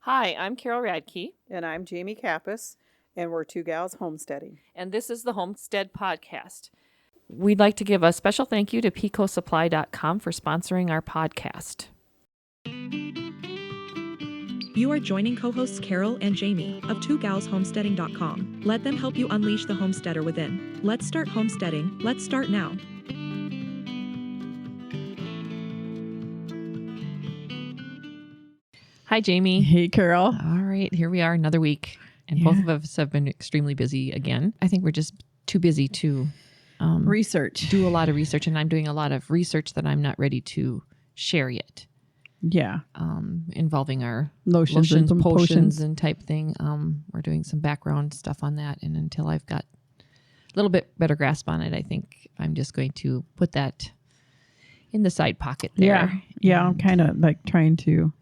Hi, I'm Carol Radke. And I'm Jamie Kappas, and we're two gals homesteading. And this is the Homestead Podcast. We'd like to give a special thank you to picosupply.com for sponsoring our podcast. You are joining co-hosts Carol and Jamie of twogalshomesteading.com. Let them help you unleash the homesteader within. Let's start homesteading. Let's start now. Hi, Jamie. Hey, Carol. All right, here we are another week. And both of us have been extremely busy again. I think we're just too busy to research. Do a lot of research. And I'm doing a lot of research that I'm not ready to share yet. Yeah. Involving our lotions and potions and type thing. We're doing some background stuff on that. And until I've got a little bit better grasp on it, I think I'm just going to put that in the side pocket there. Yeah. I'm kind of like trying to,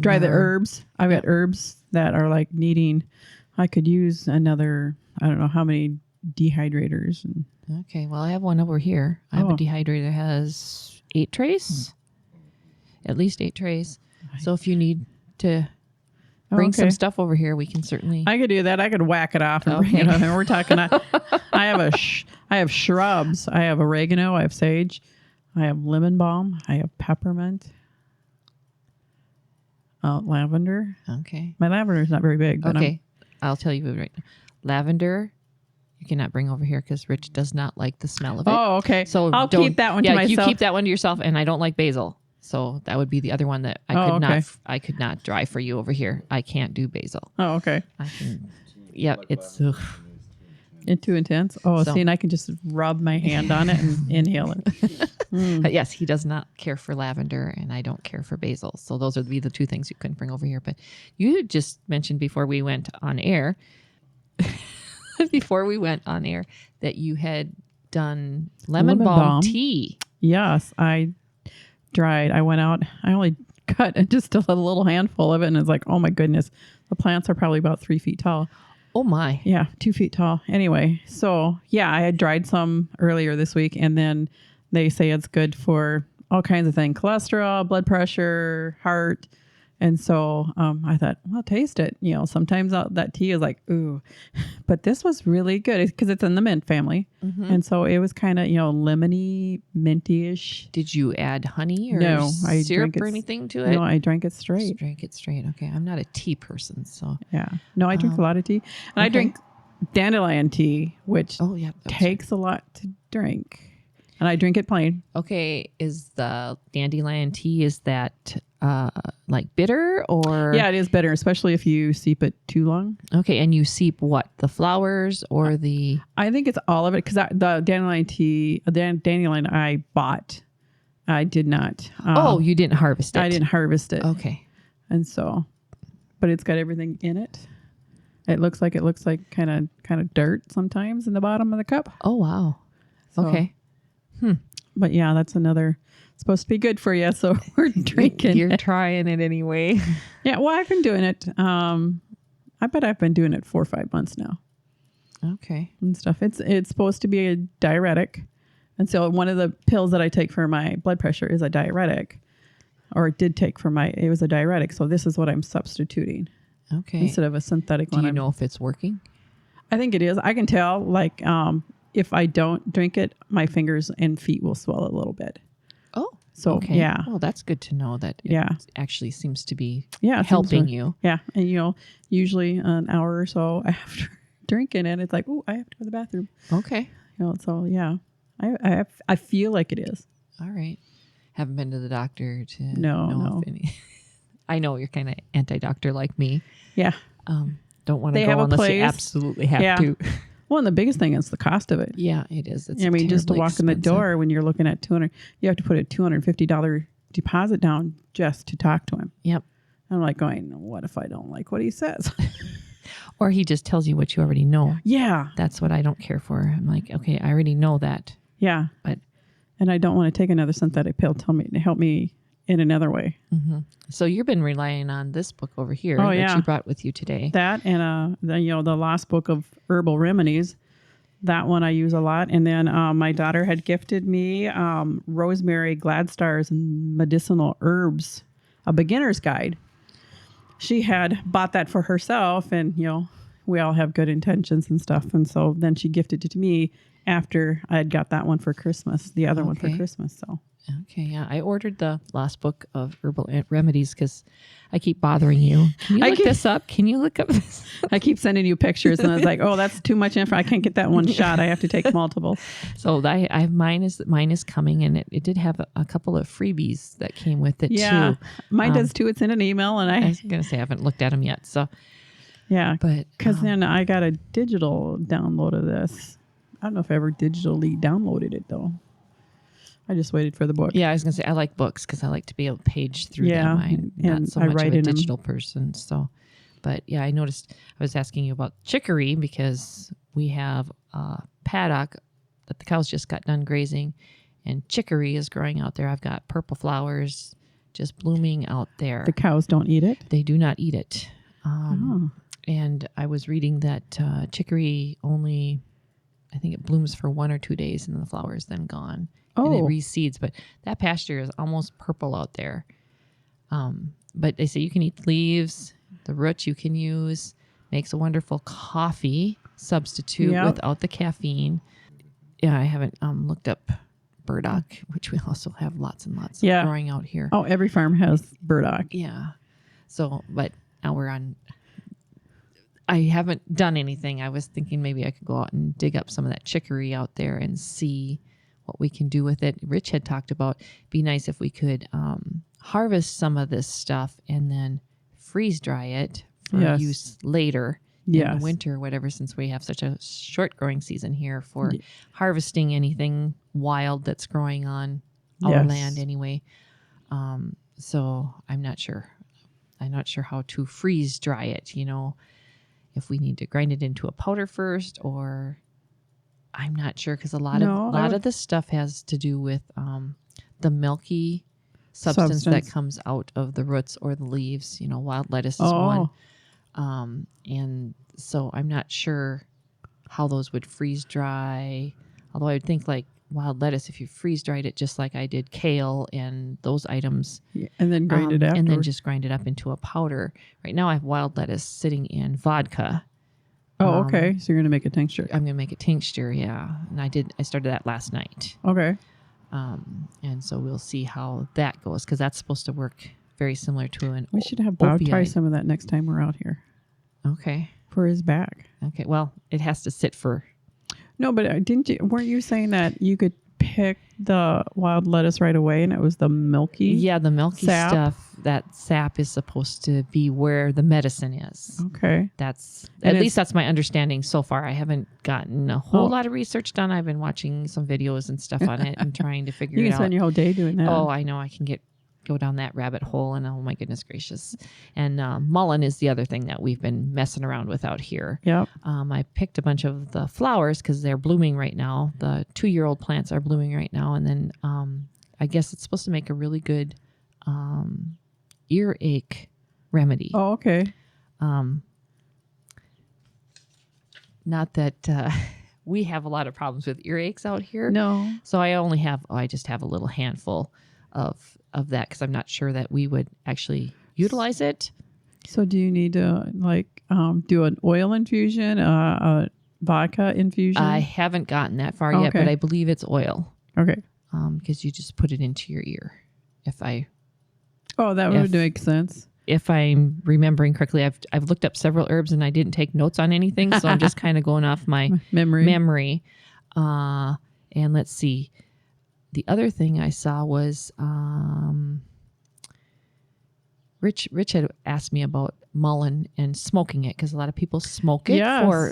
dry the herbs. I've got herbs that are like needing, I could use another, I don't know how many dehydrators. Okay. Well, I have one over here. I have a dehydrator that has 8 trays. At least 8 trays. So if you need to bring some stuff over here, we can certainly. I could do that. I could whack it off and bring it over. And we're talking. I have shrubs. I have oregano. I have sage. I have lemon balm. I have peppermint. Lavender. Okay. My lavender is not very big. But okay. I'll tell you right now. Lavender. You cannot bring over here because Rich does not like the smell of it. Oh, okay. So I'll keep that one to myself. You keep that one to yourself, and I don't like basil. So that would be the other one that I could not dry for you over here. I can't do basil. Oh, okay. I can. Yeah, it's too intense. Oh, see, and I can just rub my hand on it and inhale it. But yes, he does not care for lavender, and I don't care for basil. So those would be the 2 things you couldn't bring over here. But you just mentioned before we went on air, that you had done lemon balm tea. Yes, I dried. I went out. I only cut just a little handful of it, and it's like, oh my goodness, the plants are probably about 3 feet tall. Oh my. Yeah, 2 feet tall. Anyway, so yeah, I had dried some earlier this week, and then they say it's good for all kinds of things: cholesterol, blood pressure, heart. And so I thought, well, taste it. Sometimes that tea is like, ooh, but this was really good because it's in the mint family. Mm-hmm. And so it was kind of, lemony, minty-ish. Did you add honey or syrup or anything to it? No, I drank it straight. Drank it straight. Okay. I'm not a tea person, so. Yeah. No, I drink a lot of tea. And I drink dandelion tea, which takes a lot to drink. And I drink it plain. Okay. Is the dandelion tea, is that like bitter or? Yeah, it is bitter, especially if you steep it too long. Okay. And you steep what? The flowers or the? I think it's all of it because the dandelion tea, dandelion I bought, I did not. You didn't harvest it? I didn't harvest it. Okay. And so, but it's got everything in it. It looks like kind of dirt sometimes in the bottom of the cup. Oh, wow. So, okay. But yeah, that's supposed to be good for you. So we're drinking. You're trying it anyway. Yeah. Well, I've been doing it. I bet I've been doing it 4 or 5 months now. Okay. And stuff. It's supposed to be a diuretic. And so one of the pills that I take for my blood pressure is a diuretic, or it did take it was a diuretic. So this is what I'm substituting. Okay. Instead of a synthetic one. Do you know if it's working? I think it is. I can tell, like, if I don't drink it, my fingers and feet will swell a little bit. Oh, so okay. Yeah. Well, that's good to know that it actually seems to be helping you. Yeah. And, usually an hour or so after drinking it, it's like, oh, I have to go to the bathroom. Okay. So yeah, I feel like it is. All right. Haven't been to the doctor to know if any. I know you're kind of anti-doctor like me. Yeah. Don't want to go unless you absolutely have to. Well, and the biggest thing is the cost of it. Yeah, it is. It's just to walk in the door when you're looking at $200, you have to put a $250 deposit down just to talk to him. Yep. I'm like going, what if I don't like what he says? Or he just tells you what you already know. Yeah. That's what I don't care for. I'm like, okay, I already know that. Yeah. And I don't want to take another synthetic pill to help me in another way. Mm-hmm. So you've been relying on this book over here that you brought with you today. That and the last book of herbal remedies. That one I use a lot. And then my daughter had gifted me Rosemary Glad Stars and Medicinal Herbs, a beginner's guide. she had bought that for herself, and we all have good intentions and stuff, and so then she gifted it to me after I had got that one for Christmas, the other one for Christmas. So okay, yeah, I ordered the last book of herbal remedies because I keep bothering you. Can you look this up? Can you look up this? I keep sending you pictures, and I was like, oh, that's too much info. I can't get that one shot. I have to take multiple. So mine is coming, and it did have a couple of freebies that came with it too. Mine does too. It's in an email, and I was gonna say I haven't looked at them yet. So yeah, but because then I got a digital download of this. I don't know if I ever digitally downloaded it though. I just waited for the book. Yeah, I was gonna say I like books because I like to be able to page through them. I'm not so much of a digital person. So, but yeah, I noticed I was asking you about chicory because we have a paddock that the cows just got done grazing, and chicory is growing out there. I've got purple flowers just blooming out there. The cows don't eat it? They do not eat it. And I was reading that chicory only, I think it blooms for 1 or 2 days, and the flower is then gone. And it reseeds, but that pasture is almost purple out there. But they say you can eat the leaves, the roots you can use, makes a wonderful coffee substitute without the caffeine. Yeah, I haven't looked up burdock, which we also have lots and lots of growing out here. Oh, every farm has burdock. Yeah. So, but now I haven't done anything. I was thinking maybe I could go out and dig up some of that chicory out there and see what we can do with it. Rich had talked about be nice if we could harvest some of this stuff and then freeze dry it for use later in the winter or whatever, since we have such a short growing season here for harvesting anything wild that's growing on our land anyway. So I'm not sure. I'm not sure how to freeze dry it, if we need to grind it into a powder first, or I'm not sure, because a lot of this stuff has to do with the milky substance that comes out of the roots or the leaves. Wild lettuce is one. And so I'm not sure how those would freeze dry. Although I would think like wild lettuce, if you freeze dried it just like I did kale and those items. Yeah, and then grind it after. And then just grind it up into a powder. Right now I have wild lettuce sitting in vodka. Oh, okay. So you're going to make a tincture. I'm going to make a tincture, yeah. And I started that last night. Okay. And so we'll see how that goes, because that's supposed to work very similar to an We should have Bob try some of that next time we're out here. Okay. For his back. Okay. Well, it has to sit for... No, but weren't you saying that you could pick the wild lettuce right away and it was the milky? Yeah, the milky sap? Stuff. That sap is supposed to be where the medicine is. Okay. At least that's my understanding so far. I haven't gotten a whole lot of research done. I've been watching some videos and stuff on it and trying to figure it out. You can spend your whole day doing that. Oh, I know. I can go down that rabbit hole, and oh my goodness gracious. And mullein is the other thing that we've been messing around with out here. Yep. I picked a bunch of the flowers because they're blooming right now. The 2-year-old plants are blooming right now. And then I guess it's supposed to make a really good earache remedy. Oh, okay. Not that we have a lot of problems with earaches out here. No. So I just have a little handful of that, because I'm not sure that we would actually utilize it. So do you need to do an oil infusion, a vodka infusion? I haven't gotten that far yet, but I believe it's oil. Okay. Because you just put it into your ear. That would make sense. If I'm remembering correctly, I've looked up several herbs and I didn't take notes on anything, so I'm just kind of going off my memory. And let's see. The other thing I saw was Rich had asked me about mullein and smoking it, because a lot of people smoke it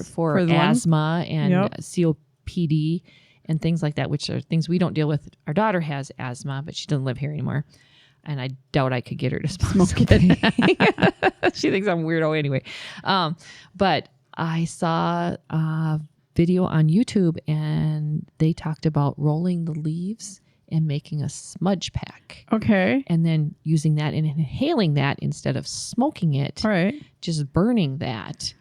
for asthma and COPD and things like that, which are things we don't deal with. Our daughter has asthma, but she doesn't live here anymore. And I doubt I could get her to smoke it. She thinks I'm a weirdo anyway. But I saw a video on YouTube, and they talked about rolling the leaves and making a smudge pack. Okay. And then using that and inhaling that instead of smoking it. All right. Just burning that.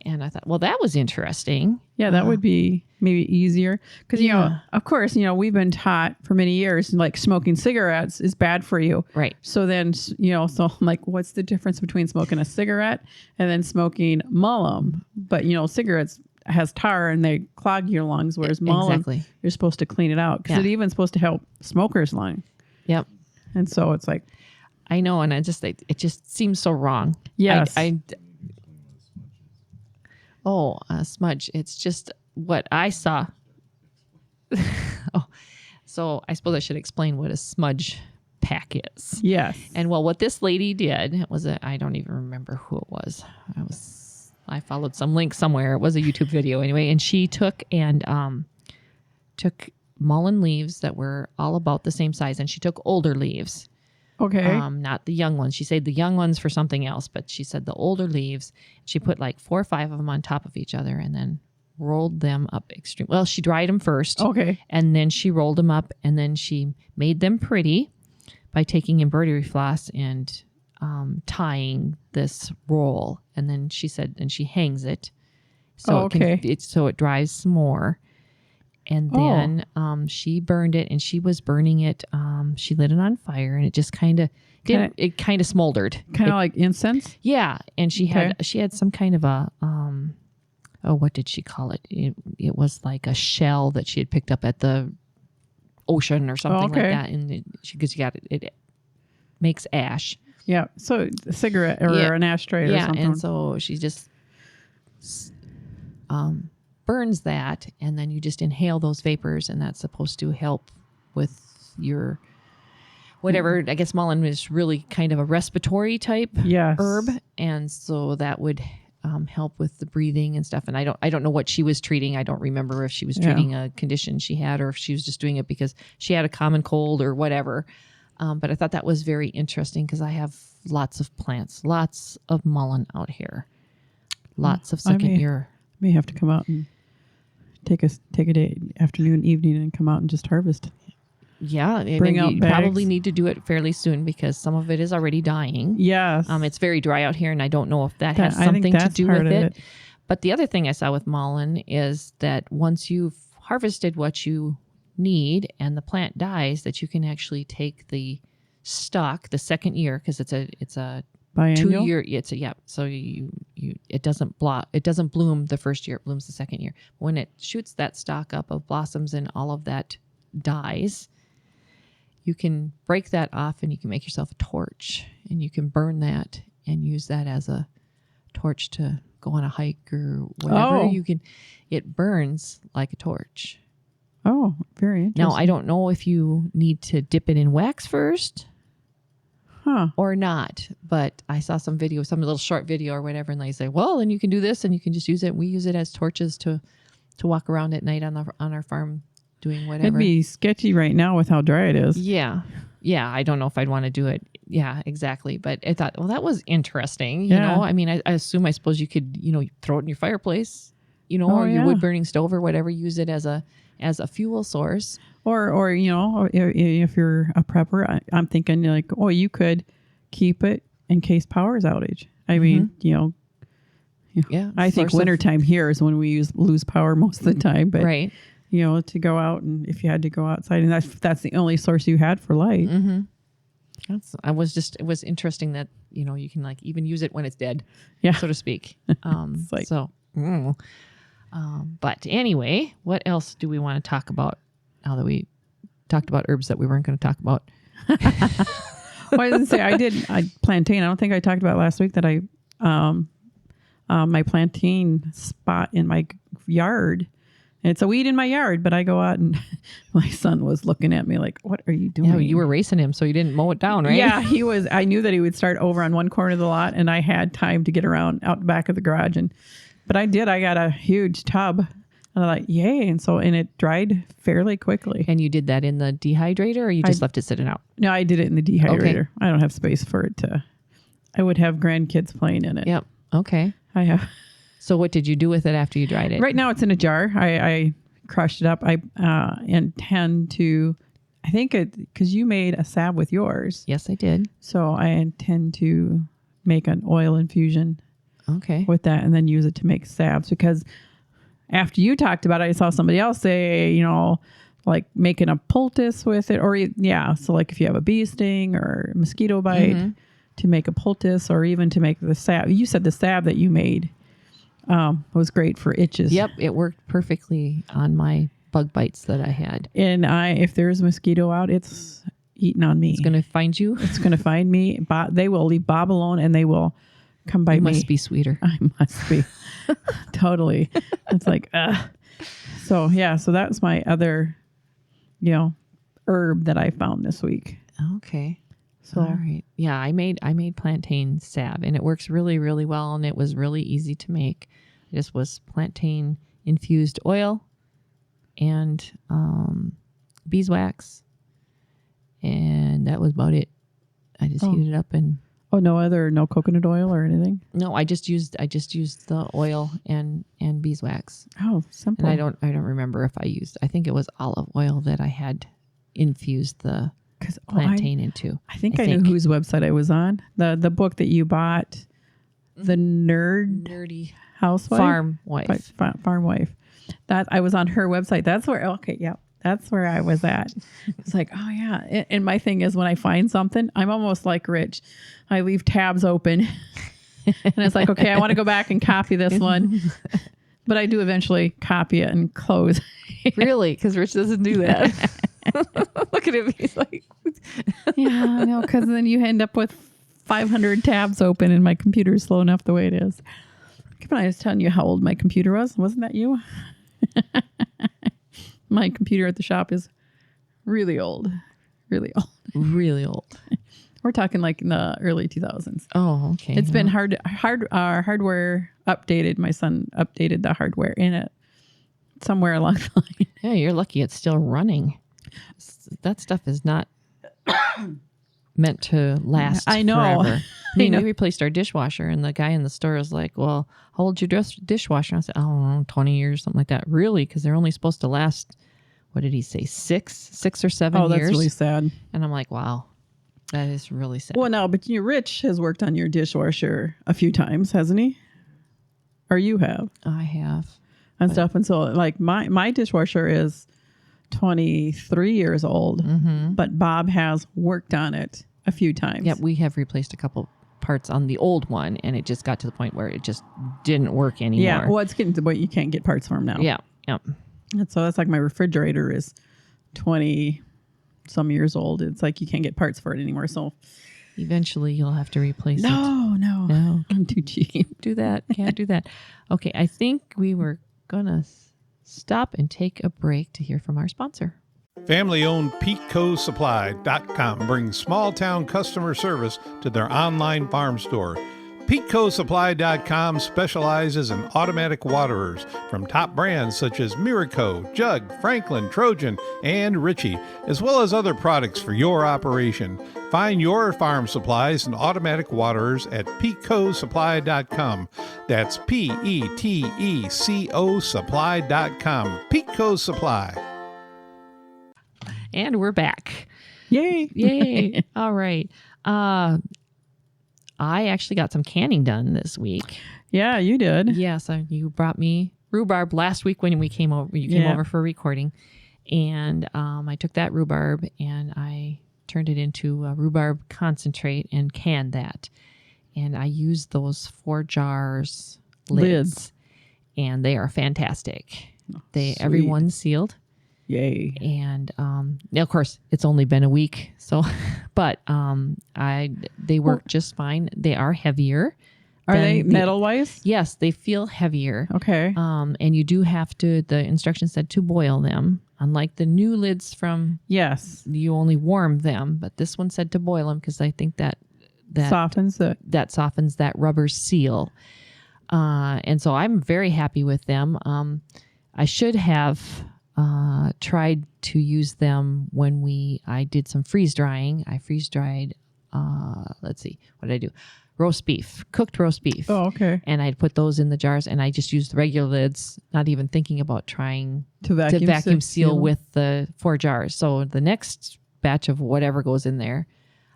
And I thought, well, that was interesting. Yeah, that would be maybe easier. Because, you know, of course, you know, we've been taught for many years, like smoking cigarettes is bad for you. Right. So then, you know, so I'm like, what's the difference between smoking a cigarette and then smoking Mullein? But, you know, cigarettes has tar and they clog your lungs, whereas Mullein, you're supposed to clean it out because it's even supposed to help smokers' lung. Yep. And so it's like, I know, and it just seems so wrong. Yes. Smudge. It's just what I saw. So I suppose I should explain what a smudge pack is. Yes. And well, what this lady did was I don't even remember who it was. I followed some link somewhere. It was a YouTube video anyway, and she took mullein leaves that were all about the same size, and she took older leaves. Okay. Not the young ones. She said the young ones for something else, but she said the older leaves. She put like 4 or 5 of them on top of each other and then rolled them up extreme. Well, she dried them first. Okay. And then she rolled them up, and then she made them pretty by taking embroidery floss and tying this roll. And then she said, and she hangs it so it dries some more. And then she burned it, and she was burning it. She lit it on fire, and it just kind of smoldered. Kind of like incense? Yeah. And she had some kind of a, what did she call it? It was like a shell that she had picked up at the ocean or something like that. And it makes ash. Yeah. So a cigarette or an ashtray or something. Yeah. And so she just burns that, and then you just inhale those vapors, and that's supposed to help with your whatever. I guess mullein is really kind of a respiratory type herb, and so that would help with the breathing and stuff. And I don't know what she was treating. I don't remember if she was treating a condition she had, or if she was just doing it because she had a common cold or whatever. But I thought that was very interesting because I have lots of plants, lots of mullein out here, lots of second year. May have to come out and take a day, afternoon, evening, and come out and just harvest. Yeah, Bring out you bags. Probably need to do it fairly soon because some of it is already dying. Yes. It's very dry out here, and I don't know if that has something to do with it. But the other thing I saw with mullein is that once you've harvested what you need and the plant dies, that you can actually take the stalk the second year, because it's a biennial? 2 year. So it doesn't bloom the first year. It blooms the second year. When it shoots that stalk up of blossoms and all of that dies, you can break that off and you can make yourself a torch, and you can burn that and use that as a torch to go on a hike or whatever. It burns like a torch. Oh, very interesting. Now, I don't know if you need to dip it in wax first or not, but I saw some little short video or whatever, and they say, well, then you can do this and you can just use it. We use it as torches to walk around at night on our farm doing whatever. It'd be sketchy right now with how dry it is. Yeah. I don't know if I'd want to do it. Yeah, exactly. But I thought, well, that was interesting. You know, I mean, I suppose you could, throw it in your fireplace, or your wood burning stove or whatever. Use it as a fuel source. Or if you're a prepper, I'm thinking like, you could keep it in case power's outage. I mean, I think wintertime here is when we lose power most of the time. But right. To go out, and if you had to go outside, and that's the only source you had for light. Mm-hmm. It was interesting that, you can like even use it when it's dead, so to speak. But anyway, what else do we want to talk about now that we talked about herbs that we weren't going to talk about? Well, I didn't say plantain. I don't think I talked about last week that my plantain spot in my yard. And it's a weed in my yard, but I go out and my son was looking at me like, what are you doing? Yeah, you were racing him, so you didn't mow it down, right? Yeah, he was. I knew that he would start over on one corner of the lot, and I had time to get around out the back of the garage. But I did. I got a huge tub, and I'm like, yay. And it dried fairly quickly. And you did that in the dehydrator, or you just left it sitting out? No, I did it in the dehydrator. Okay. I don't have space for it I would have grandkids playing in it. Yep. Okay. I have. So what did you do with it after you dried it? Right now it's in a jar. I crushed it up. I intend to, I think because you made a salve with yours. Yes, I did. So I intend to make an oil infusion Okay. with that and then use it to make salves. Because after you talked about it, I saw somebody else say, like making a poultice with it, or so like if you have a bee sting or mosquito bite, to make a poultice, or even to make the salve. You said the salve that you made was great for itches. Yep, it worked perfectly on my bug bites that I had. And if there's a mosquito out, it's eating on me. It's going to find you. It's going to find me. They will leave Bob alone, and they will come bite me. You must be sweeter. I must be. Totally. It's like, So that was my other, herb that I found this week. Okay. So, all right. Yeah, I made plantain salve, and it works really, really well, and it was really easy to make. This was plantain infused oil and beeswax, and that was about it. I just heated it up and no coconut oil or anything? no, I just used the oil and beeswax. Oh, simple. And I don't remember if I think it was olive oil that I had infused the plantain into. I think I knew whose website I was on. The book that you bought, the nerdy housewife, farm wife. Farm wife. That I was on her website. That's where. Okay, yeah, that's where I was at. It's like, oh yeah. And my thing is, when I find something, I'm almost like Rich. I leave tabs open, and it's like, okay, I want to go back and copy this one, but I do eventually copy it and close. Really? Because Rich doesn't do that. Look at him. He's like, yeah, I know. Because then you end up with 500 tabs open, and my computer is slow enough the way it is. I was telling you how old my computer was. Wasn't that you? My computer at the shop is really old. Really old. Really old. We're talking like in the early 2000s. Oh, okay. It's been hardware updated. My son updated the hardware in it somewhere along the line. Yeah, you're lucky it's still running. That stuff is not meant to last forever. We replaced our dishwasher, and the guy in the store was like, well, how old's your dishwasher? And I said, I don't know, 20 years, something like that. Really? Because they're only supposed to last, what did he say, 6 or 7 years? Oh, that's really sad. And I'm like, wow, that is really sad. Well, no, but Rich has worked on your dishwasher a few times, hasn't he? Or you have? I have. And stuff. And so like my dishwasher is 23 years old, but Bob has worked on it a few times. Yeah, we have replaced a couple parts on the old one, and it just got to the point where it just didn't work anymore. Yeah, well, it's getting to the point you can't get parts for them now. Yeah. And so that's like my refrigerator is 20 some years old. It's like you can't get parts for it anymore. So eventually you'll have to replace it. No, I'm too cheap. Can't do that. Okay, I think we were gonna stop and take a break to hear from our sponsor. Family-owned PeteCoSupply.com brings small-town customer service to their online farm store. PeteCoSupply.com specializes in automatic waterers from top brands such as Miraco, Jug, Franklin, Trojan, and Ritchie, as well as other products for your operation. Find your farm supplies and automatic waterers at PeteCoSupply.com. That's PeteCo Supply.com. PeteCo Supply. And we're back. Yay. All right. I actually got some canning done this week. Yeah, you did. Yes, you brought me rhubarb last week when we came over. You came over for recording, and I took that rhubarb and I turned it into a rhubarb concentrate and canned that. And I used those 4 jars lids, and they are fantastic. Everyone's sealed. Yay. And of course, it's only been a week, so but they work just fine. They are heavier. Are they metal-wise? Yes, they feel heavier. Okay. And you do have to, the instructions said to boil them. Unlike the new lids from, yes, you only warm them, but this one said to boil them because I think that softens it. That softens that rubber seal. And so I'm very happy with them. I should have tried to use them when I did some freeze drying. I freeze dried, let's see, what did I do? Cooked roast beef. Oh, okay. And I'd put those in the jars, and I just used the regular lids, not even thinking about trying to vacuum seal with the 4 jars. So the next batch of whatever goes in there,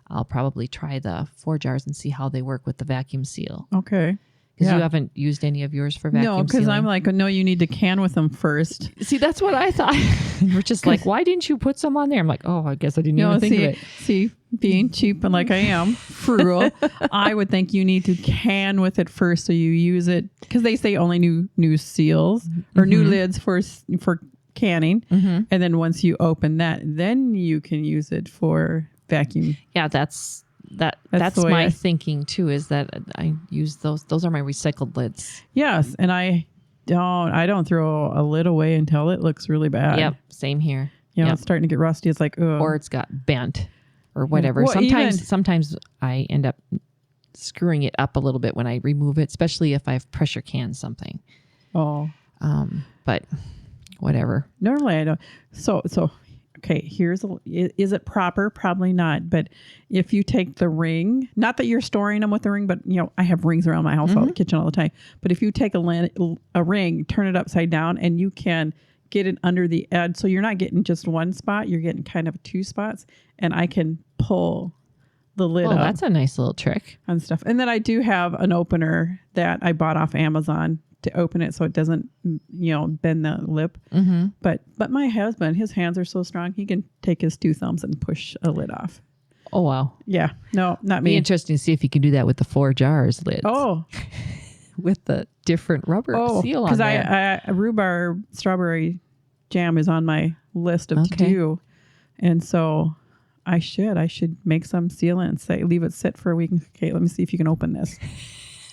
I'll probably try the 4 jars and see how they work with the vacuum seal. Okay. Because you haven't used any of yours for vacuum No, because sealing. I'm like, no, you need to can with them first. See, that's what I thought. We're just like, why didn't you put some on there? I'm like, oh, I guess I didn't even think of it. See, being cheap and like I am, frugal, I would think you need to can with it first so you use it. Because they say only new seals or new lids for canning. And then once you open that, then you can use it for vacuum. Yeah, that's the way my thinking too, is that I use those. Those are my recycled lids. Yes. And I don't throw a lid away until it looks really bad. Yep. Same here. It's starting to get rusty. It's like, ugh. Or it's got bent or whatever. Well, Sometimes I end up screwing it up a little bit when I remove it, especially if I've pressure canned something. Oh. But whatever. Normally I don't. So okay, is it proper? Probably not. But if you take the ring, not that you're storing them with the ring, but I have rings around my house, all the kitchen all the time. But if you take a ring, turn it upside down, and you can get it under the edge, so you're not getting just one spot, you're getting kind of two spots, and I can pull the lid up. That's a nice little trick. And stuff. And then I do have an opener that I bought off Amazon to open it so it doesn't, bend the lip. But my husband, his hands are so strong, he can take his two thumbs and push a lid off. Oh, wow. Yeah. No, not me. Be interesting to see if you can do that with the 4 jars lids. Oh. With the different rubber seal on there. Because I rhubarb strawberry jam is on my list of to do. And so I should make some sealants, leave it sit for a week. Okay, let me see if you can open this.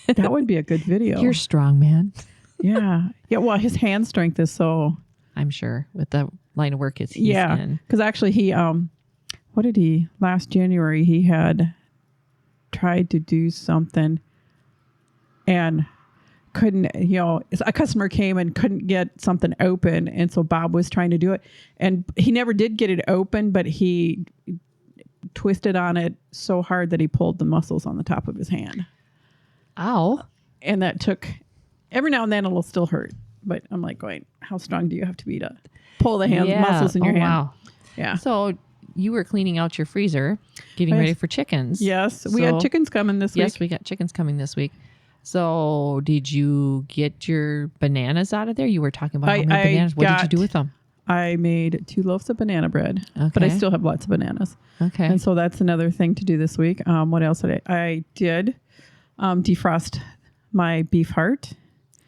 That would be a good video. You're strong, man. Yeah. Yeah. Well, his hand strength is so. I'm sure with the line of work he's in. Because actually last January, he had tried to do something and couldn't, a customer came and couldn't get something open. And so Bob was trying to do it and he never did get it open, but he twisted on it so hard that he pulled the muscles on the top of his hand. Ow. And that took, every now and then it'll still hurt. But I'm like going, how strong do you have to be to pull the muscles in your hand? Wow. Yeah. So you were cleaning out your freezer, getting ready for chickens. Yes. We had chickens coming this week. Yes, we got chickens coming this week. So did you get your bananas out of there? You were talking about how many bananas. What did you do with them? I made 2 loaves of banana bread, but I still have lots of bananas. Okay. And so that's another thing to do this week. What else did I did defrost my beef heart.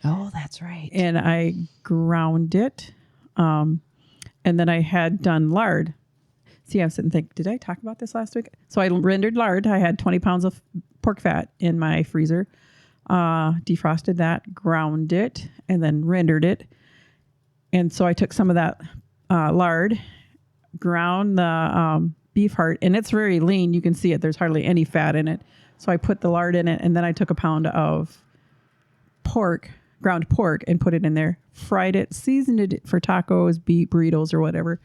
Oh, that's right. And I ground it. And then I had done lard. See, I was sitting and think, did I talk about this last week? So I rendered lard. I had 20 pounds of pork fat in my freezer. Defrosted that, ground it, and then rendered it. And so I took some of that lard, ground the beef heart, and it's very lean. You can see it. There's hardly any fat in it. So I put the lard in it, and then I took a pound of ground pork, and put it in there, fried it, seasoned it for tacos, burritos, or whatever,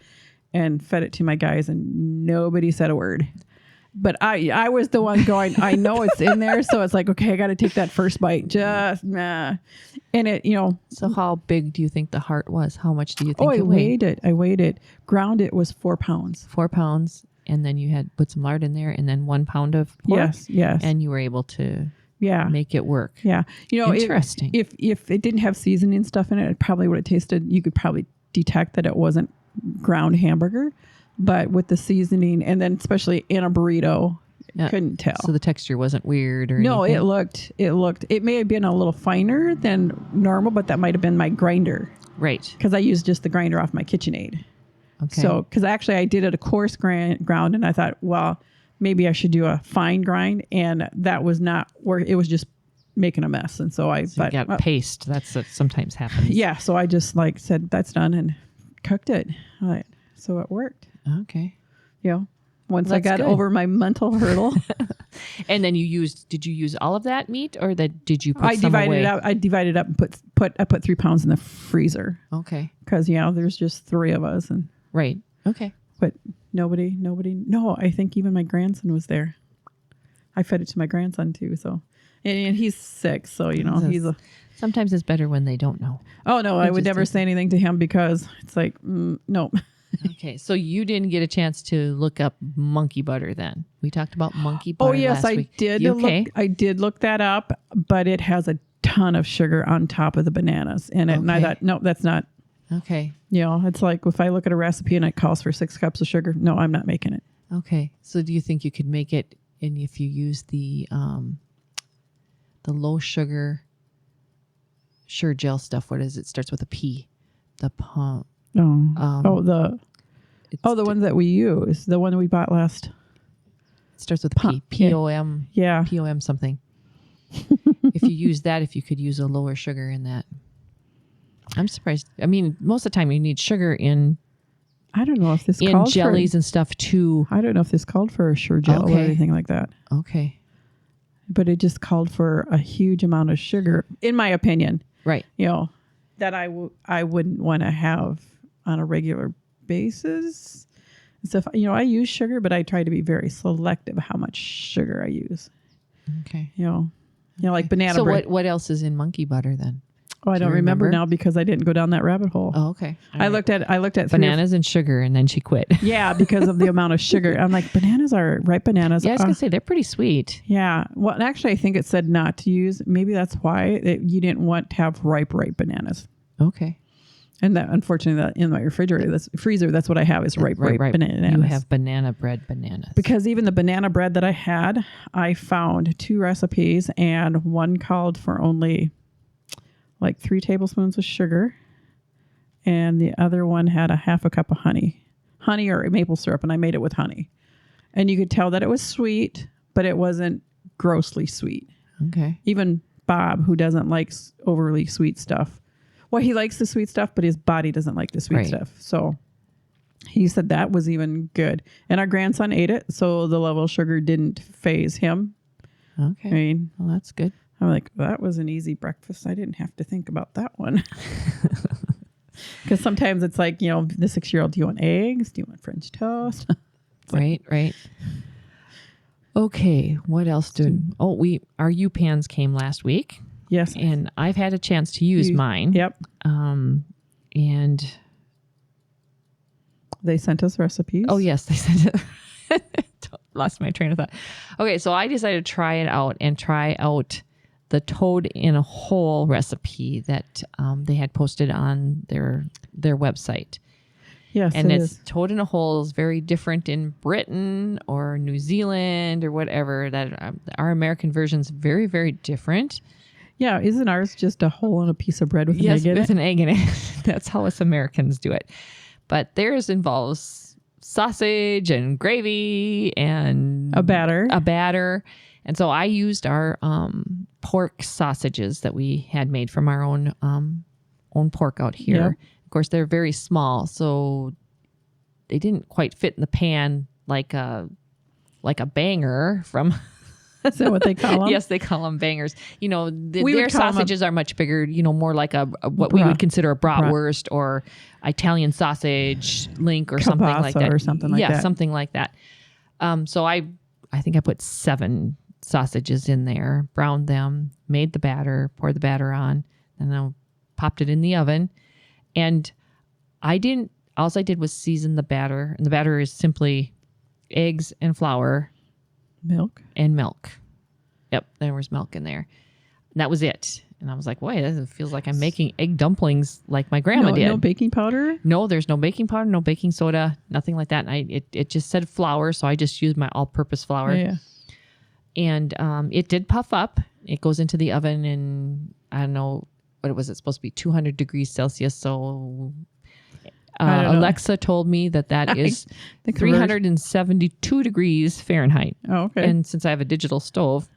and fed it to my guys, and nobody said a word. But I was the one going, I know it's in there, so it's like, okay, I got to take that first bite. Just, nah. And it, So how big do you think the heart was? How much do you think it weighed? I weighed it. Ground it was 4 pounds. 4 pounds. And then you had put some lard in there, and then 1 pound of pork. Yes. And you were able to make it work. Yeah. Interesting. If it didn't have seasoning stuff in it, it probably would have tasted, you could probably detect that it wasn't ground hamburger. But with the seasoning, and then especially in a burrito, couldn't tell. So the texture wasn't weird or no, anything? it may have been a little finer than normal, but that might have been my grinder. Right. Because I used just the grinder off my KitchenAid. Okay. So, because actually I did it a coarse ground, and I thought, well, maybe I should do a fine grind, and that was not where it was just making a mess. And so I thought, you got paste. That's what sometimes happens. Yeah. So I just said, that's done, and cooked it. So it worked. Okay. Once I got over my mental hurdle. And then did you use all of that meat, or did you put I some divided away? it up. I divided up and put 3 pounds in the freezer. Okay. Because, there's just 3 of us. And right. Okay. But nobody, no, I think even my grandson was there. I fed it to my grandson too. So, and he's 6. So, sometimes it's better when they don't know. Oh no, I would never say anything to him because it's like, no. Okay, so you didn't get a chance to look up monkey butter then. We talked about monkey butter. Oh yes, last week. I did. Okay. I did look that up, but it has a ton of sugar on top of the bananas in it. And I thought, no, that's not, Okay. it's like if I look at a recipe and it calls for 6 cups of sugar, no, I'm not making it. Okay. So do you think you could make it, and if you use the low sugar sure gel stuff, what is it? Starts with a P. The pump. The one that we use, the one we bought last. It starts with a P. P-O-M. Yeah. P-O-M something. If you use that, if you could use a lower sugar in that. I'm surprised. I mean, most of the time you need sugar in I don't know if this in called jellies and stuff too. I don't know if this called for a sure gel or anything like that. Okay. But it just called for a huge amount of sugar, in my opinion. Right. That I wouldn't want to have on a regular basis. So, I use sugar, but I try to be very selective how much sugar I use. Okay. Like banana bread. So what else is in monkey butter then? Oh, I don't remember now because I didn't go down that rabbit hole. Oh, okay. I looked at bananas and sugar, and then she quit. Yeah, because of the amount of sugar. I'm like, ripe bananas. Yeah, I was going to say, they're pretty sweet. Yeah. Well, and actually, I think it said not to use. Maybe that's why you didn't want to have ripe bananas. Okay. And that, unfortunately, that in my freezer, that's what I have is ripe bananas. You have banana bread bananas. Because even the banana bread that I had, I found 2 recipes, and one called for only like 3 tablespoons of sugar, and the other one had a half a cup of honey or maple syrup, and I made it with honey. And you could tell that it was sweet, but it wasn't grossly sweet. Okay. Even Bob, who doesn't like overly sweet stuff. Well, he likes the sweet stuff, but his body doesn't like the sweet stuff. So he said that was even good. And our grandson ate it, so the level of sugar didn't faze him. Okay. I mean, well, that's good. I'm like, that was an easy breakfast. I didn't have to think about that one. Because sometimes it's like, the 6-year-old, do you want eggs? Do you want French toast? Right. Okay. What else our U-Pans came last week. Yes. And I've had a chance to use mine. Yep. And they sent us recipes. Oh, yes. They sent it. Lost my train of thought. Okay. So I decided to try it out and try out the toad in a hole recipe that they had posted on their website. Yes, and it's toad in a hole is very different in Britain or New Zealand or whatever. That our American version's very, very different. Yeah, isn't ours just a hole in a piece of bread with an egg in it? Yes, with an egg in it. That's how us Americans do it. But theirs involves sausage and gravy and a batter. And so I used our pork sausages that we had made from our own pork out here. Yep. Of course, they're very small, so they didn't quite fit in the pan like a banger from. Is that what they call them? Yes, they call them bangers. Their sausages are much bigger. More like what we would consider a bratwurst or Italian sausage link or something like that. Or something like that. Yeah, something like that. So I think I put 7 sausages in there, browned them, made the batter, poured the batter on, and then popped it in the oven. And all I did was season the batter. And the batter is simply eggs and flour. Milk. Yep, there was milk in there. And that was it. And I was like, boy, it feels like I'm making egg dumplings like my grandma did. No baking powder? No, there's no baking powder, no baking soda, nothing like that. And it just said flour, so I just used my all-purpose flour. Yeah. And it did puff up. It goes into the oven and I don't know, what was it supposed to be? 200 degrees Celsius. So Alexa told me that is 372 degrees Fahrenheit. Oh, okay. And since I have a digital stove,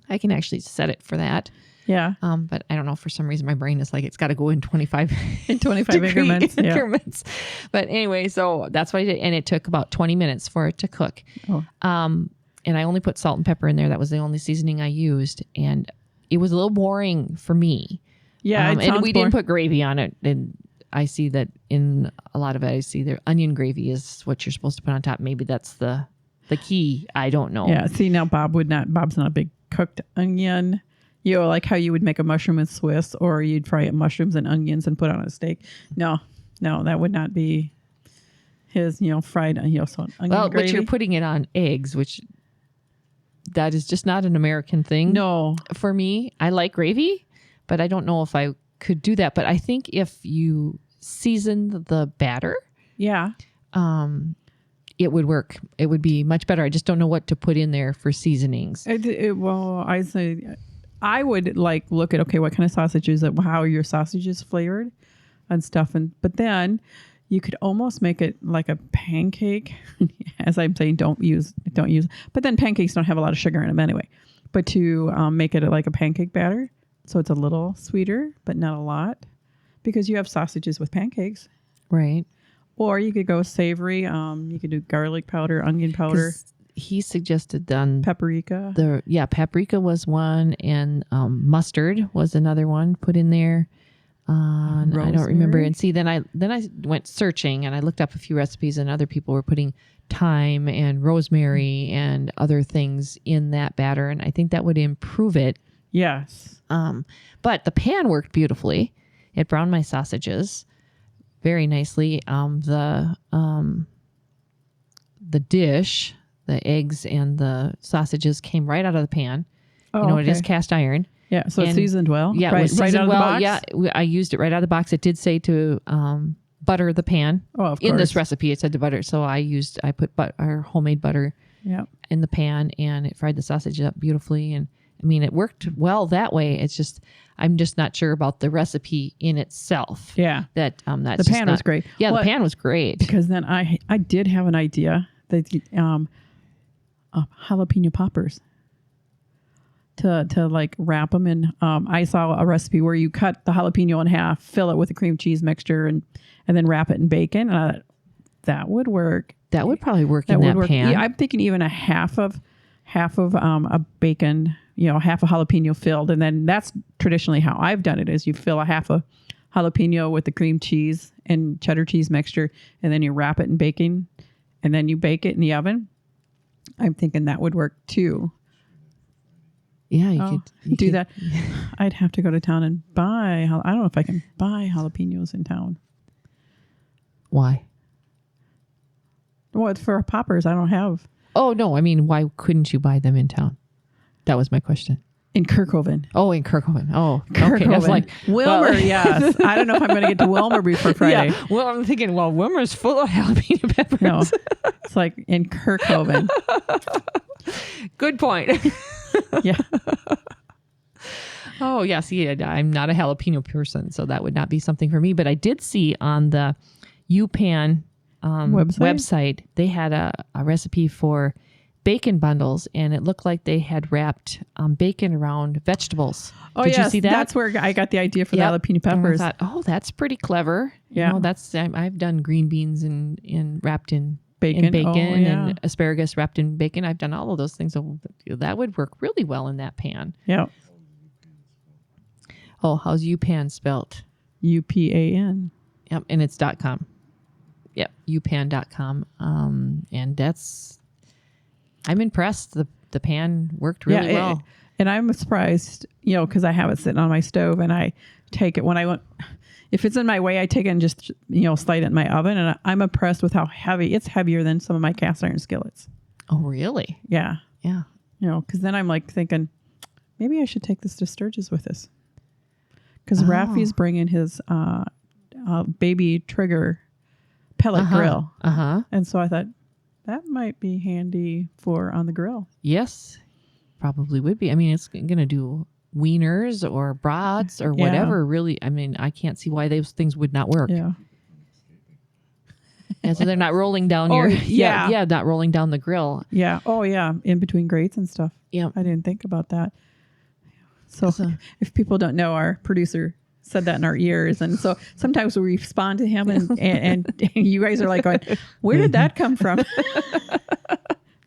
I can actually set it for that. Yeah. But I don't know, for some reason my brain is like, it's got to go in 25 increments. increments. But anyway, so that's what I did. And it took about 20 minutes for it to cook. Oh. And I only put salt and pepper in there. That was the only seasoning I used. And it was a little boring for me. Yeah. And we didn't put gravy on it. And I see that in a lot of it, I see their onion gravy is what you're supposed to put on top. Maybe that's the key. I don't know. Yeah. See, now Bob's not a big cooked onion. Like how you would make a mushroom and Swiss, or you'd fry up mushrooms and onions and put on a steak. No, that would not be his, fried, so onion gravy. But you're putting it on eggs, which that is just not an American thing. No. For me, I like gravy. but I don't know if I could do that. But I think if you season the batter, Yeah. it would work. It would be much better. I just don't know what to put in there for seasonings. Well, I say I would like look at, okay, what kind of sausage is it? How are your sausages flavored and stuff? But then you could almost make it like a pancake. As I'm saying, don't use. But then pancakes don't have a lot of sugar in them anyway. But to make it like a pancake batter, so it's a little sweeter, but not a lot, because you have sausages with pancakes. Right. Or you could go savory. You could do garlic powder, onion powder. He suggested Paprika. Paprika was one, and mustard was another one put in there. I don't remember. And see, then I went searching and I looked up a few recipes, and other people were putting thyme and rosemary and other things in that batter, and I think that would improve it. Yes. But the pan worked beautifully. It browned my sausages very nicely. The dish, the eggs and the sausages came right out of the pan. Oh, It is cast iron. Yeah, so it's seasoned well. Yeah, right, it was seasoned out of well. the box? Yeah, I used it right out of the box. It did say to butter the pan. Oh, of course. In this recipe, it said to butter. So I put our homemade butter in the pan, and it fried the sausage up beautifully. And I mean, it worked well that way. It's just, I'm just not sure about the recipe in itself. Yeah. That's the pan was great. Yeah, the pan was great. Because then I did have an idea that jalapeno poppers. To like wrap them in. I saw a recipe where you cut the jalapeno in half, fill it with a cream cheese mixture, and then wrap it in bacon. That would work. That would probably work in that pan. Yeah, I'm thinking even a half of a bacon, half a jalapeno filled, and then that's traditionally how I've done it. Is you fill a half a jalapeno with the cream cheese and cheddar cheese mixture, and then you wrap it in bacon, and then you bake it in the oven. I'm thinking that would work too. Yeah, you could do that. I'd have to go to town and buy. I don't know if I can buy jalapenos in town. Why? Well, it's for poppers. I don't have. Oh no! I mean, why couldn't you buy them in town? That was my question. In Kirkhoven. Oh, in Kirkhoven. Oh, Kirkhoven. Okay. I was like, Wilmer. Yes. I don't know if I'm going to get to Wilmer before Friday. Yeah. Well, I'm thinking, Wilmer's full of jalapeno peppers. No, it's like in Kirkhoven. Good point. Yeah. Oh, yeah. See, I'm not a jalapeno person, so that would not be something for me. But I did see on the UPAN website, they had a recipe for bacon bundles, and it looked like they had wrapped bacon around vegetables. Oh, did you see that? That's where I got the idea for the jalapeno peppers. And I thought, that's pretty clever. Yeah. I've done green beans and wrapped in bacon, and asparagus wrapped in bacon. I've done all of those things. So that would work really well in that pan. Yeah. Oh, how's UPAN spelt? UPAN. Yep, and it's .com. Yep, upan.com. And I'm impressed. The pan worked really well. And I'm surprised, because I have it sitting on my stove, and I take it when I want. If it's in my way, I take it and just, slide it in my oven. And I'm impressed with how heavy. It's heavier than some of my cast iron skillets. Oh, really? Yeah. Yeah. Because then I'm like thinking, maybe I should take this to Sturgis with us. Because Rafi's bringing his baby trigger pellet grill. And so I thought that might be handy for on the grill. Yes, probably would be. I mean, it's going to do wieners or brats or whatever. Really, I mean, I can't see why those things would not work. Yeah. And so they're not rolling down not rolling down the grill. Yeah. Oh yeah, in between grates and stuff. Yeah. I didn't think about that. So if people don't know, our producer said that in our ears, and so sometimes we respond to him, and you guys are like going, "Where did that come from?"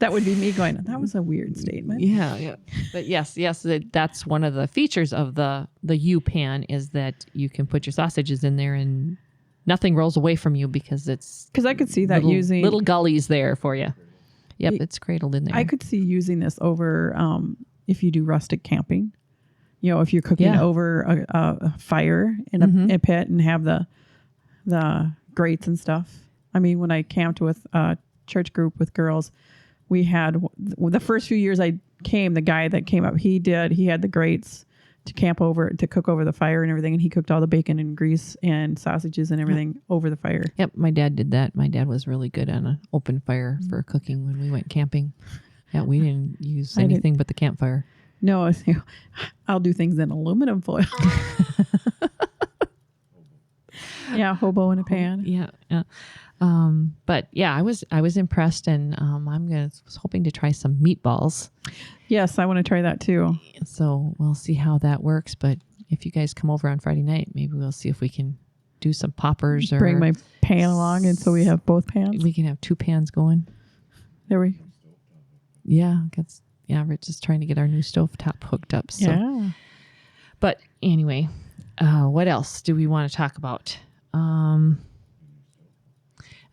That would be me going, "That was a weird statement." Yeah. But yes, that's one of the features of the UPAN is that you can put your sausages in there and nothing rolls away from you because I could see that using little gullies there for you. Yep, it's cradled in there. I could see using this over if you do rustic camping. If you're cooking over a fire in a pit and have the grates and stuff. I mean, when I camped with a church group with girls, we had the first few years I came, the guy that came up, he had the grates to cook over the fire and everything. And he cooked all the bacon and grease and sausages and everything over the fire. Yep, my dad did that. My dad was really good on an open fire for cooking when we went camping. Yeah, we didn't use anything but the campfire. No, I'll do things in aluminum foil. Yeah, hobo in a pan. Yeah. But yeah, I was impressed, and was hoping to try some meatballs. Yes, I want to try that too. So we'll see how that works. But if you guys come over on Friday night, maybe we'll see if we can do some poppers. Bring my pan along, and so we have both pans. We can have 2 pans going. There we. Yeah, Rich is trying to get our new stovetop hooked up. So. Yeah. But anyway, what else do we want to talk about?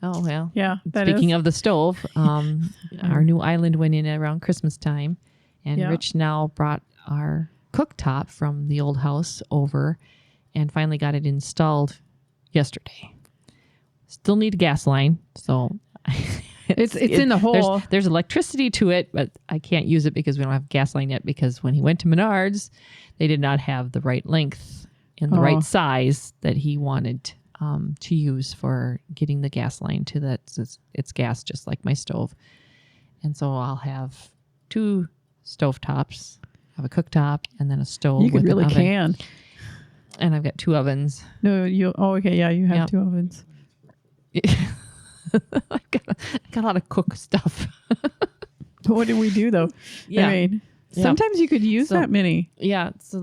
Oh, well. Yeah. Speaking of the stove, our new island went in around Christmas time, and Rich now brought our cooktop from the old house over and finally got it installed yesterday. Still need a gas line, so it's in the hole. There's electricity to it, but I can't use it because we don't have a gas line yet, because when he went to Menards, they did not have the right length and the right size that he wanted to use for getting the gas line to that. It's gas just like my stove. And so I'll have 2 stovetops. I have a cooktop and then a stove. You really an oven. can. And I've got 2 ovens. No, okay. Yeah, you have 2 ovens. I got a lot of cook stuff. What do we do though? Yeah. I mean, sometimes you could use that many. Yeah. So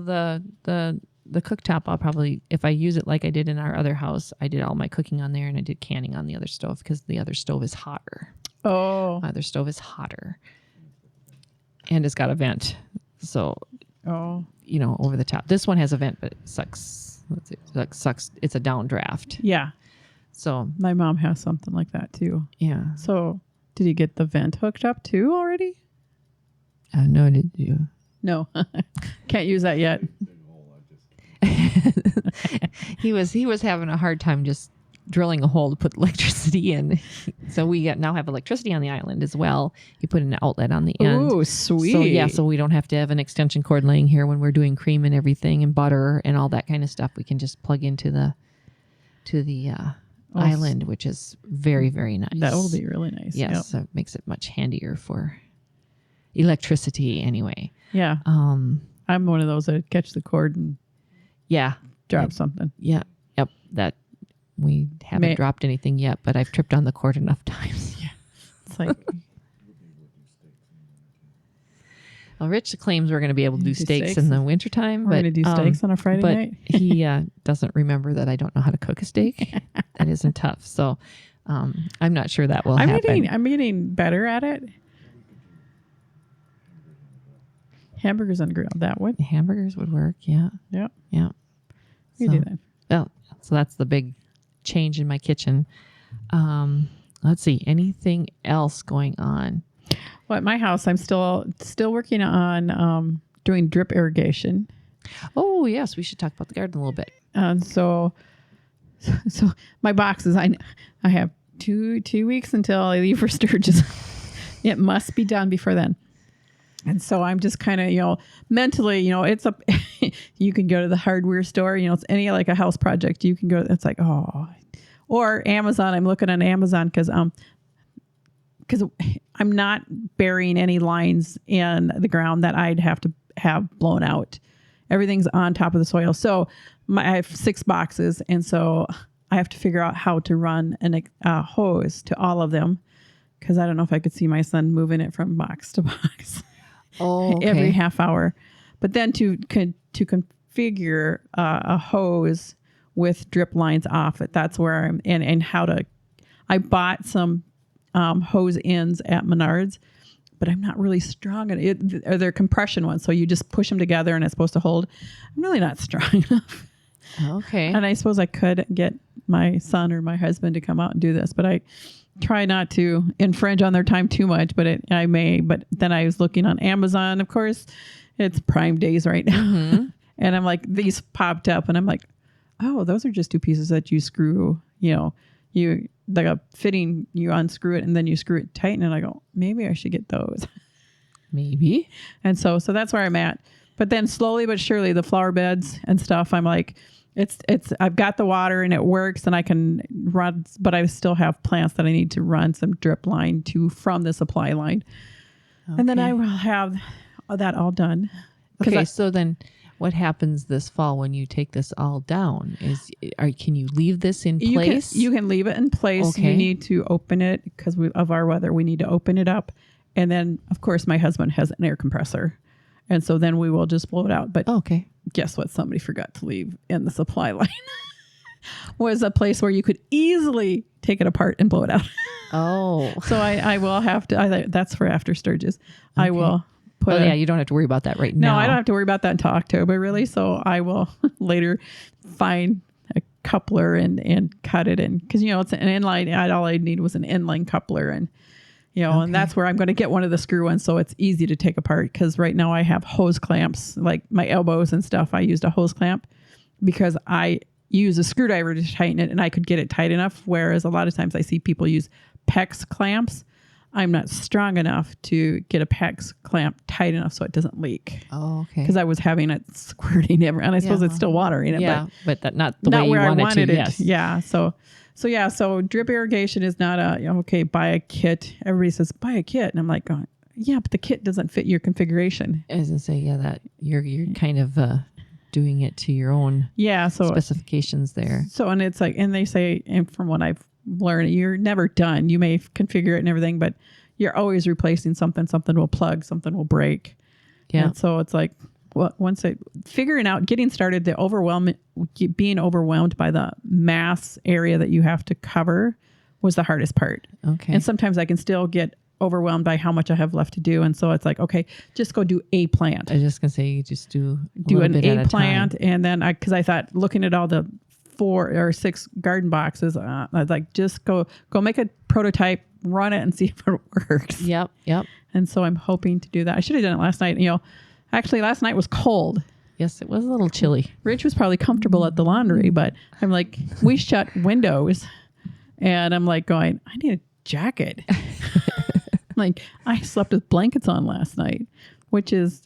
the cooktop, I'll probably, if I use it like I did in our other house, I did all my cooking on there and I did canning on the other stove because the other stove is hotter. Oh. My other stove is hotter. And it's got a vent. So, over the top. This one has a vent, but it sucks. Sucks. It's a downdraft. Yeah. So my mom has something like that too. Yeah. So did you get the vent hooked up too already? No, did you? No. Can't use that yet. He was having a hard time just drilling a hole to put electricity in. So we now have electricity on the island as well. You put an outlet on the end. Oh, sweet. So we don't have to have an extension cord laying here when we're doing cream and everything and butter and all that kind of stuff. We can just plug into the island, which is very, very nice. That will be really nice. Yes, so it makes it much handier for electricity anyway. Yeah. I'm one of those that catch the cord and drop something. Yeah. Yep. That we haven't dropped anything yet, but I've tripped on the cord enough times. Yeah. It's like well, Rich claims we're going to be able to do steaks in the wintertime. We're going to do steaks on a Friday night. He doesn't remember that I don't know how to cook a steak. That isn't tough. So I'm not sure that will happen. I'm getting better at it. Hamburgers on the grill. That would. Hamburgers would work. Yeah. Yep. Yeah. We do that. Well, so that's the big change in my kitchen. Let's see. Anything else going on? Well, at my house, I'm still working on doing drip irrigation. Oh, yes. We should talk about the garden a little bit. So my boxes, I have two weeks until I leave for Sturgis. It must be done before then. And so I'm just kind of, mentally, it's you can go to the hardware store, it's any like a house project. You can go, it's like, or Amazon. I'm looking on Amazon because I'm not burying any lines in the ground that I'd have to have blown out. Everything's on top of the soil. So I have 6 boxes. And so I have to figure out how to run a hose to all of them. Because I don't know if I could see my son moving it from box to box. Oh, okay. Every half hour. But then to configure a hose with drip lines off it, that's where I'm and how to. I bought some hose ends at Menards, but I'm not really strong at it. They're compression ones, so you just push them together and it's supposed to hold. I'm really not strong enough. Okay. And I suppose I could get my son or my husband to come out and do this, but I try not to infringe on their time too much, but I may. But then I was looking on Amazon, of course, it's Prime Days right now. Mm-hmm. And I'm like, these popped up and I'm like, oh, those are just 2 pieces that you screw, you like a fitting, you unscrew it and then you screw it tight. And I go, maybe I should get those. Maybe. And so that's where I'm at. But then slowly but surely the flower beds and stuff, I'm like, I've got the water and it works and I can run, but I still have plants that I need to run some drip line to from the supply line. Okay. And then I will have that all done. Okay. So then what happens this fall when you take this all down can you leave this in place? You can leave it in place. Okay. You need to open it because of our weather. We need to open it up. And then of course my husband has an air compressor. And so then we will just blow it out. But okay. Guess what? Somebody forgot to leave in the supply line. Was a place where you could easily take it apart and blow it out. Oh. So I will have to, that's for after sturges. Okay. I will put you don't have to worry about that right now. No, I don't have to worry about that until October really. So I will later find a coupler and cut it in. Because, it's an inline, all I need was an inline coupler and and that's where I'm going to get one of the screw ones so it's easy to take apart because right now I have hose clamps, like my elbows and stuff. I used a hose clamp because I use a screwdriver to tighten it and I could get it tight enough. Whereas a lot of times I see people use PEX clamps. I'm not strong enough to get a PEX clamp tight enough so it doesn't leak. Oh, okay. Because I was having it squirting everywhere. And I suppose it's still water in it. Yeah, but that not the way you wanted it. Yes. Yeah. So drip irrigation is not buy a kit. Everybody says, buy a kit. And I'm like, yeah, but the kit doesn't fit your configuration. As I say, that you're kind of doing it to your own specifications there. So, and it's like, and they say, and from what I've learned, you're never done. You may configure it and everything, but you're always replacing something. Something will plug, something will break. Yeah. And so it's like, figuring out, getting started, being overwhelmed by the mass area that you have to cover was the hardest part. Okay. And sometimes I can still get overwhelmed by how much I have left to do. And so it's like, okay, just go do a plant. I was just going to say, you just do an A plant. And then because I thought looking at all the 4 or 6 garden boxes, I was like, just go make a prototype, run it and see if it works. Yep. And so I'm hoping to do that. I should have done it last night. Actually, last night was cold. Yes, it was a little chilly. Rich was probably comfortable at the laundry, but I'm like, we shut windows. And I'm like going, I need a jacket. Like, I slept with blankets on last night, which is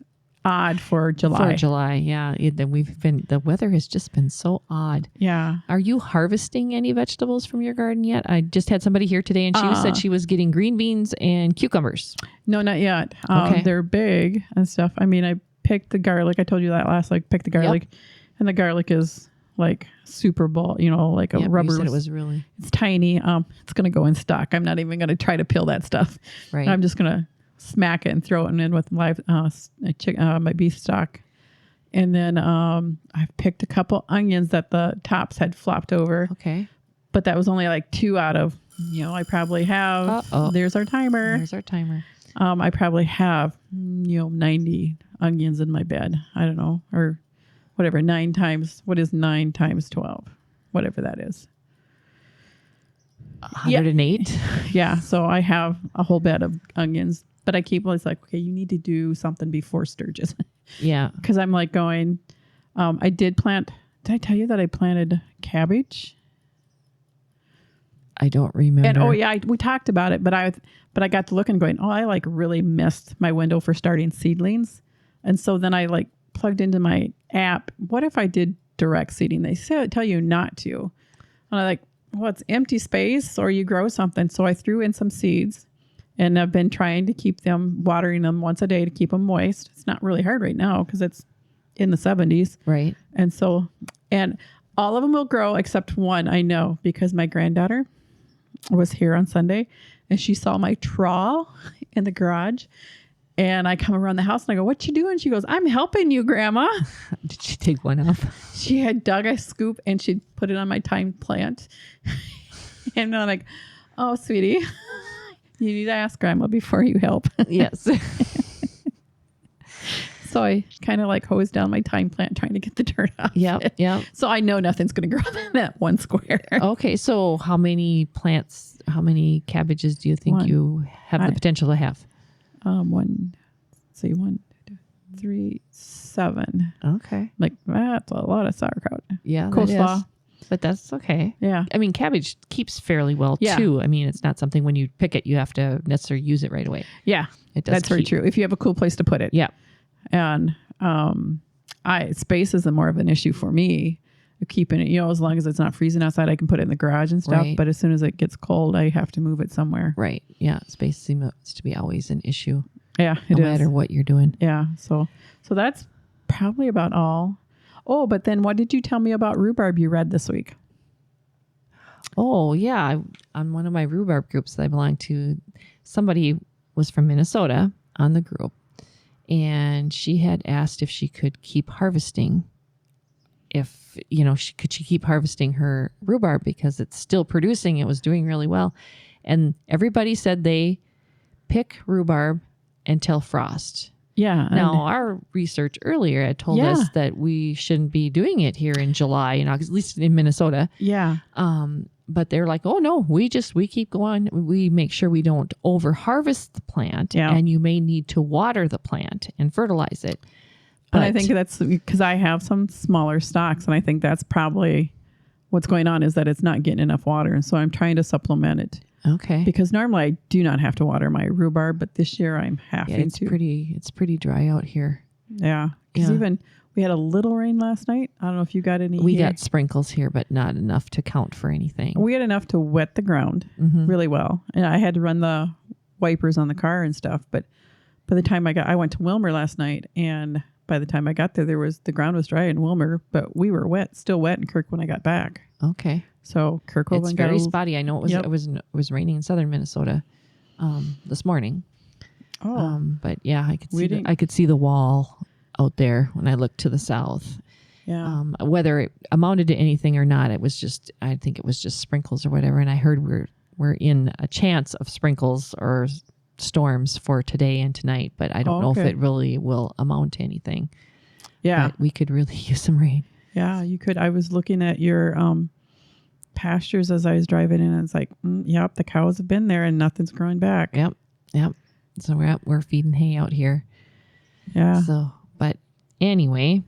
odd for July. Yeah. The weather has just been so odd. Yeah. Are you harvesting any vegetables from your garden yet? I just had somebody here today and she said she was getting green beans and cucumbers. No, not yet. They're big and stuff. I mean, I picked the garlic. I told you that last, picked the garlic and the garlic is like super ball, like a rubber. You said it was really. It's tiny. It's going to go in stock. I'm not even going to try to peel that stuff. Right. I'm just going to smack it and throw it in with live my beef stock. And then I've picked a couple onions that the tops had flopped over. Okay. But that was only 2 out of, I probably have, there's our timer. I probably have, 90 onions in my bed. I don't know. Or whatever, 9 times 12? Whatever that is. 108. Yeah. So I have a whole bed of onions. But I keep always like, okay, you need to do something before sturges. Yeah. Because I'm going, I did I tell you that I planted cabbage? I don't remember. And we talked about it, but I got to look and going, I really missed my window for starting seedlings. And so then I plugged into my app. What if I did direct seeding? They tell you not to. And I'm like, well, it's empty space or you grow something. So I threw in some seeds. And I've been trying to keep them, watering them once a day to keep them moist. It's not really hard right now because it's in the 70s. Right. And all of them will grow except one, I know, because my granddaughter was here on Sunday and she saw my trawl in the garage. And I come around the house and I go, what you doing? She goes, I'm helping you, Grandma. Did she take one off? She had dug a scoop and she'd put it on my thyme plant. And I'm like, oh, sweetie. You need to ask Grandma before you help. Yes. So I kind of hosed down my thyme plant trying to get the dirt off. Yep. So I know nothing's going to grow in that one square. Okay. So how many cabbages do you think you have the potential to have? 1, 2, 3, 7. Okay. That's a lot of sauerkraut. Yeah. Coleslaw. But that's okay. Yeah. I mean, cabbage keeps fairly well too. I mean, it's not something when you pick it, you have to necessarily use it right away. Yeah. It does. That's very true. If you have a cool place to put it. Yeah. And Space is more of an issue for me. Keeping it, as long as it's not freezing outside, I can put it in the garage and stuff. Right. But as soon as it gets cold, I have to move it somewhere. Right. Yeah. Space seems to be always an issue. Yeah, no matter what you're doing. Yeah. So that's probably about all. Oh, but then what did you tell me about rhubarb you read this week? Oh, yeah. On one of my rhubarb groups that I belong to, somebody was from Minnesota on the group, and she had asked if she could keep harvesting. If, could she keep harvesting her rhubarb because it's still producing. It was doing really well. And everybody said they pick rhubarb until frost. Yeah. Now, our research earlier had told us that we shouldn't be doing it here in July and August, at least in Minnesota. Yeah. But they're like, oh no, we keep going. We make sure we don't over harvest the plant, and you may need to water the plant and fertilize it. And I think that's because I have some smaller stalks, and I think that's probably what's going on is that it's not getting enough water. And so I'm trying to supplement it. Okay. Because normally I do not have to water my rhubarb, but this year I'm having to. It's pretty dry out here. Yeah. Because even we had a little rain last night. I don't know if you got any. We got sprinkles here, but not enough to count for anything. We had enough to wet the ground really well. And I had to run the wipers on the car and stuff. But by the time I went to Wilmer last night, and by the time I got there, the ground was dry in Wilmer, but we were still wet in Kirk when I got back. Okay. So Kirkhoven it's very spotty. I know it was raining in southern Minnesota this morning. Oh. But yeah, I could see the wall out there when I looked to the south. Yeah. Whether it amounted to anything or not, I think it was just sprinkles or whatever. And I heard we're in a chance of sprinkles or storms for today and tonight, but I don't know if it really will amount to anything. Yeah. But we could really use some rain. Yeah, you could. I was looking at your pastures as I was driving in, and it's like, yep, the cows have been there and nothing's growing back. Yep. So we're feeding hay out here. Yeah. So, but anyway,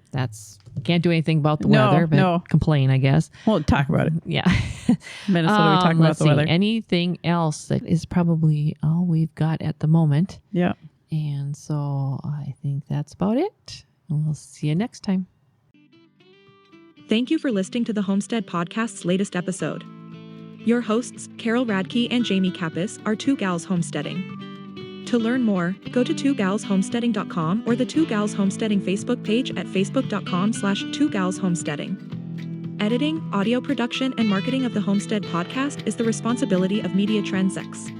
can't do anything about the weather, but complain, I guess. We'll talk about it. Yeah. Minnesota, we talk about the weather. Anything else that is probably all we've got at the moment. Yeah. And so I think that's about it. We'll see you next time. Thank you for listening to the Homestead Podcast's latest episode. Your hosts, Carol Radke and Jamie Kappas, are Two Gals Homesteading. To learn more, go to twogalshomesteading.com or the Two Gals Homesteading Facebook page at facebook.com/twogalshomesteading. Editing, audio production, and marketing of the Homestead Podcast is the responsibility of Media Transx.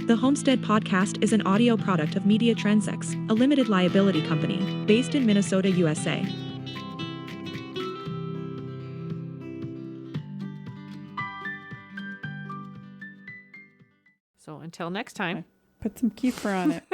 The Homestead Podcast is an audio product of Media Transx, a limited liability company, based in Minnesota, USA. So until next time. Put some kefir on it.